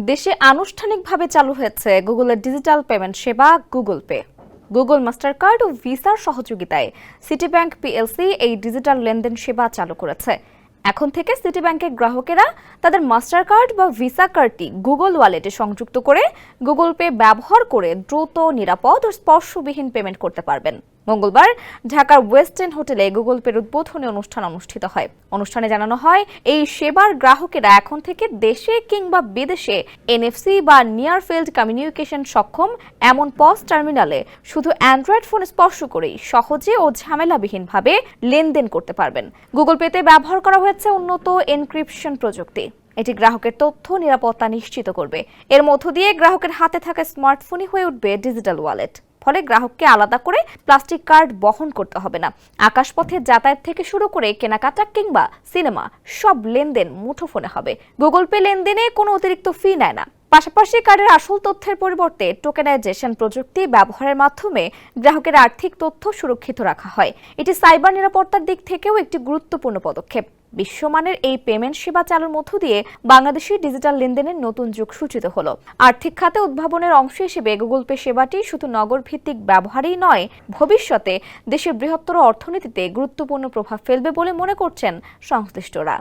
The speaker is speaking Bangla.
দেশে আনুষ্ঠানিকভাবে চালু হয়েছে গুগলের ডিজিটাল পেমেন্ট সেবা Google Pay. Google Mastercard ও ভিসার সহযোগিতায় সিটি ব্যাংক পিএলসি এই ডিজিটাল লেনদেন সেবা চালু করেছে। এখন থেকে সিটি ব্যাংকের গ্রাহকেরা তাদের মাস্টার কার্ড বা ভিসা কার্ডটি গুগল ওয়ালেটে সংযুক্ত করে গুগল পে ব্যবহার করে দ্রুত, নিরাপদ ও স্পর্শবিহীন পেমেন্ট করতে পারবেন। মঙ্গলবার ঢাকার ওয়েস্ট এন্ড হোটেলে গুগল পের উদ্বোধনী অনুষ্ঠান অনুষ্ঠিত হয়। অনুষ্ঠানে জানানো হয়, এই সেবার গ্রাহকেরা এখন থেকে দেশে কিংবা বিদেশে এনএফসি বা নিয়ার ফিল্ড কমিউনিকেশন সক্ষম এমন পস টার্মিনালে শুধু অ্যান্ড্রয়েড ফোন স্পর্শ করেই সহজে ও ঝামেলাবিহীনভাবে লেনদেন করতে পারবেন। গুগল পেতে ব্যবহার করা হয়েছে উন্নত এনক্রিপশন প্রযুক্তি। এটি গ্রাহকের তথ্য নিরাপত্তা নিশ্চিত করবে। এর মধ্য দিয়ে গ্রাহকের হাতে থাকা স্মার্টফোনই হয়ে উঠবে ডিজিটাল ওয়ালেট। ফলে গ্রাহককে আলাদা করে প্লাস্টিক কার্ড বহন করতে হবে না। আকাশপথে যাতায়াত থেকে শুরু করে কেনাকাটা কিংবা সিনেমা সব লেনদেন মুঠোফোনে হবে। গুগল পে লেনদেনে কোনো অতিরিক্ত ফি নেয় না। পাশাপাশি কার্ডের আসল তথ্যের পরিবর্তে টোকেনাইজেশন প্রযুক্তি ব্যবহারের মাধ্যমে গ্রাহকের আর্থিক তথ্য সুরক্ষিত রাখা হয়। এটি সাইবার নিরাপত্তার দিক থেকেও একটি গুরুত্বপূর্ণ পদক্ষেপ। বিশ্বমানের এই পেমেন্ট সেবা চালুর মধ্য দিয়ে বাংলাদেশের ডিজিটাল লেনদেনের নতুন যুগ সূচিত হলো। আর্থিক খাতে উদ্ভাবনের অংশ হিসেবে গুগল পে সেবাটি শুধু নগর ভিত্তিক ব্যবহারই নয়, ভবিষ্যতে দেশের বৃহত্তর অর্থনীতিতে গুরুত্বপূর্ণ প্রভাব ফেলবে বলে মনে করছেন সংশ্লিষ্টরা।